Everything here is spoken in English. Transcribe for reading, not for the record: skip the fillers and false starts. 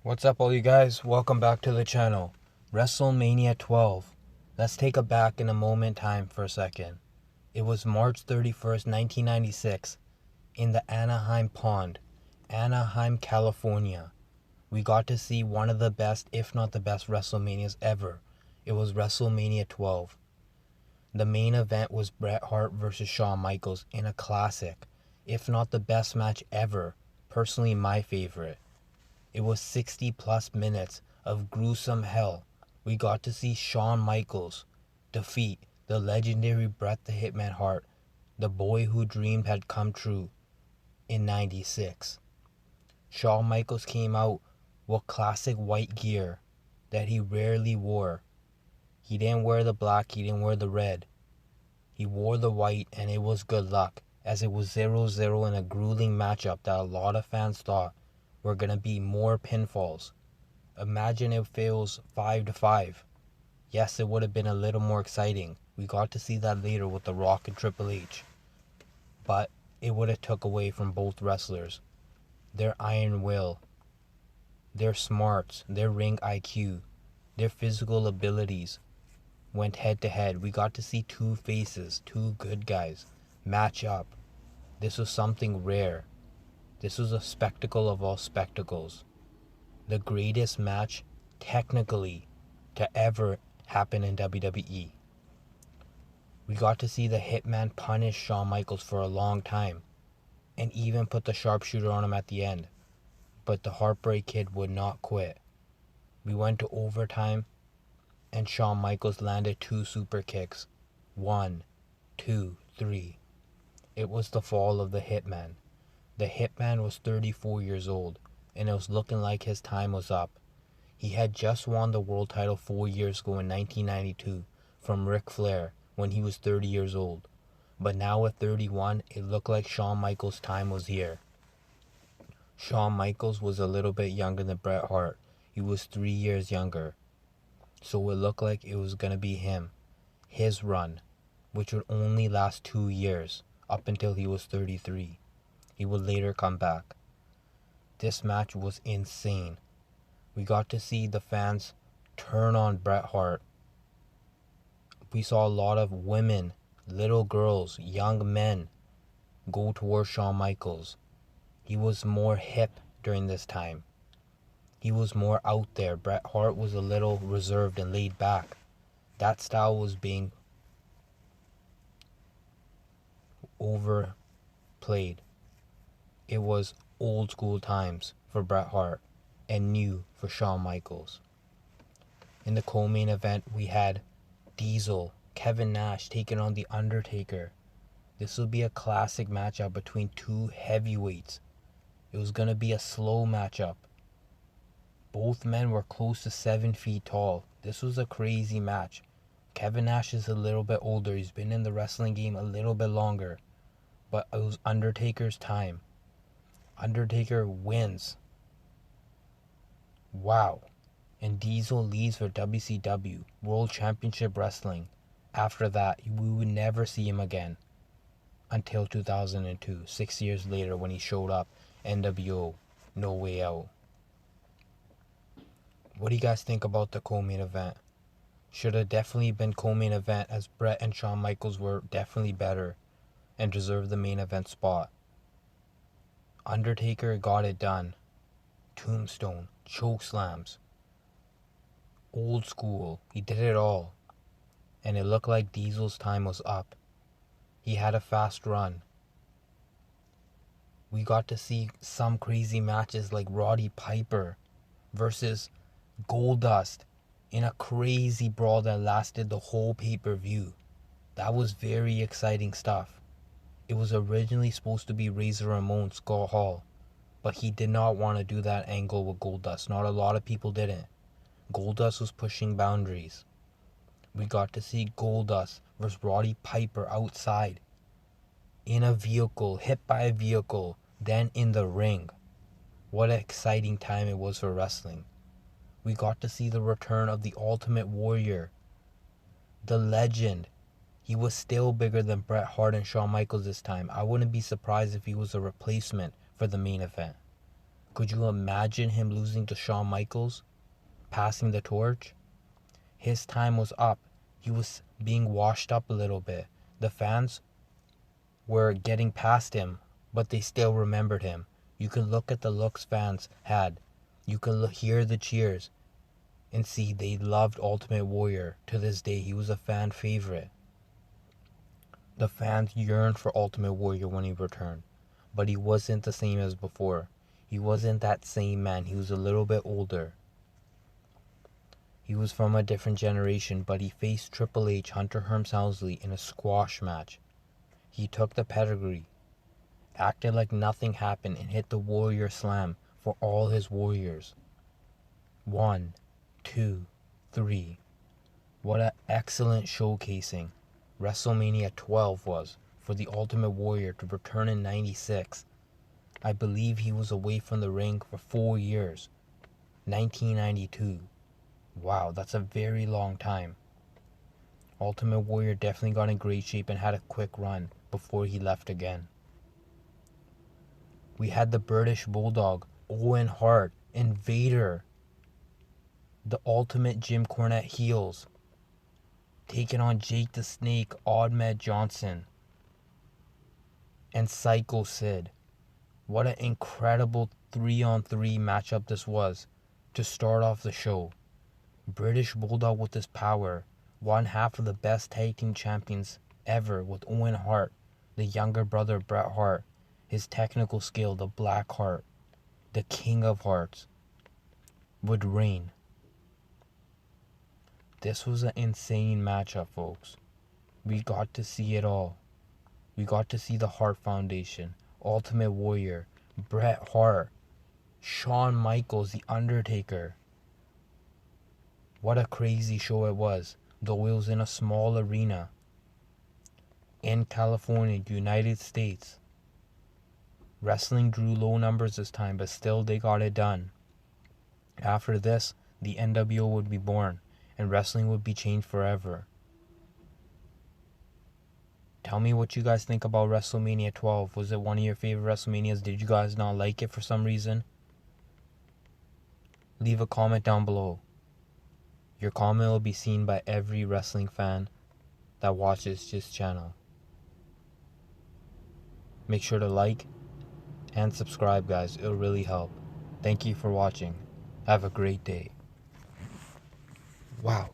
What's up, all you guys? Welcome back to the channel. Wrestlemania 12. Let's take a back in a moment time for a second. It was March 31st, 1996, in the Anaheim Pond, Anaheim, California. We got to see one of the best, if not the best, WrestleManias ever. It was Wrestlemania 12. The main event was Bret Hart versus Shawn Michaels in a classic, if not the best match ever. Personally, my favorite. It was 60 plus minutes of gruesome hell. We got to see Shawn Michaels defeat the legendary Bret the Hitman Hart, the boy who dreamed had come true, in 96. Shawn Michaels came out with classic white gear that he rarely wore. He didn't wear the black, he didn't wear the red. He wore the white, and it was good luck, as it was 0-0 in a grueling matchup that a lot of fans thought were going to be more pinfalls. Imagine if it was 5-5. Yes, it would have been a little more exciting. We got to see that later with The Rock and Triple H. But it would have took away from both wrestlers. Their iron will, their smarts, their ring IQ, their physical abilities went head to head. We got to see two faces, two good guys, match up. This was something rare. This was a spectacle of all spectacles. The greatest match, technically, to ever happen in WWE. We got to see the Hitman punish Shawn Michaels for a long time, and even put the sharpshooter on him at the end. But the Heartbreak Kid would not quit. We went to overtime, and Shawn Michaels landed 2 super kicks. 1, 2, 3. It was the fall of the Hitman. The Hitman was 34 years old, and it was looking like his time was up. He had just won the world title 4 years ago in 1992 from Ric Flair when he was 30 years old. But now at 31, it looked like Shawn Michaels' time was here. Shawn Michaels was a little bit younger than Bret Hart. He was 3 years younger. So it looked like it was going to be him, his run, which would only last 2 years, up until he was 33. He would later come back. This match was insane. We got to see the fans turn on Bret Hart. We saw a lot of women, little girls, young men go towards Shawn Michaels. He was more hip during this time. He was more out there. Bret Hart was a little reserved and laid back. That style was being overplayed. It was old school times for Bret Hart and new for Shawn Michaels. In the co-main event, we had Diesel, Kevin Nash taking on The Undertaker. This would be a classic matchup between two heavyweights. It was going to be a slow matchup. Both men were close to 7 feet tall. This was a crazy match. Kevin Nash is a little bit older. He's been in the wrestling game a little bit longer. But it was Undertaker's time. Undertaker wins. Wow. And Diesel leaves for WCW, World Championship Wrestling. After that, we would never see him again. Until 2002, 6 years later when he showed up, NWO, No Way Out. What do you guys think about the co-main event? Should have definitely been co-main event, as Bret and Shawn Michaels were definitely better and deserved the main event spot. Undertaker got it done. Tombstone, choke slams, old school. He did it all. And it looked like Diesel's time was up. He had a fast run. We got to see some crazy matches like Roddy Piper versus Goldust in a crazy brawl that lasted the whole pay-per-view. That was very exciting stuff. It was originally supposed to be Razor Ramon, Scott Hall, but he did not want to do that angle with Goldust. Not a lot of people didn't. Goldust was pushing boundaries. We got to see Goldust versus Roddy Piper outside, in a vehicle, hit by a vehicle, then in the ring. What an exciting time it was for wrestling. We got to see the return of the Ultimate Warrior, the legend. He was still bigger than Bret Hart and Shawn Michaels this time. I wouldn't be surprised if he was a replacement for the main event. Could you imagine him losing to Shawn Michaels? Passing the torch? His time was up. He was being washed up a little bit. The fans were getting past him, but they still remembered him. You could look at the looks fans had. You could hear the cheers and see they loved Ultimate Warrior. To this day, he was a fan favorite. The fans yearned for Ultimate Warrior when he returned, but he wasn't the same as before. He wasn't that same man. He was a little bit older. He was from a different generation, but he faced Triple H, Hunter Hearst Helmsley in a squash match. He took the pedigree, acted like nothing happened, and hit the Warrior Slam for all his Warriors. 1, 2, 3. What an excellent showcasing WrestleMania 12 was for the Ultimate Warrior to return in 96. I believe he was away from the ring for 4 years. 1992. Wow, that's a very long time. Ultimate Warrior definitely got in great shape and had a quick run before he left again. We had the British Bulldog, Owen Hart, and Vader, the ultimate Jim Cornette heels, taking on Jake the Snake, Ahmed Johnson, and Psycho Sid. What an incredible 3-on-3 matchup this was to start off the show. British Bulldog with his power, one half of the best tag team champions ever with Owen Hart, the younger brother Bret Hart, his technical skill, the Black Heart, the King of Hearts, would reign. This was an insane matchup, folks. We got to see it all. We got to see the Hart Foundation, Ultimate Warrior, Bret Hart, Shawn Michaels, The Undertaker. What a crazy show it was, though it was in a small arena in California, United States. Wrestling drew low numbers this time, but still they got it done. After this, the NWO would be born, and wrestling would be changed forever. Tell me what you guys think about WrestleMania 12. Was it one of your favorite WrestleManias? Did you guys not like it for some reason? Leave a comment down below. Your comment will be seen by every wrestling fan that watches this channel. Make sure to like and subscribe, guys. It'll really help. Thank you for watching. Have a great day. Wow.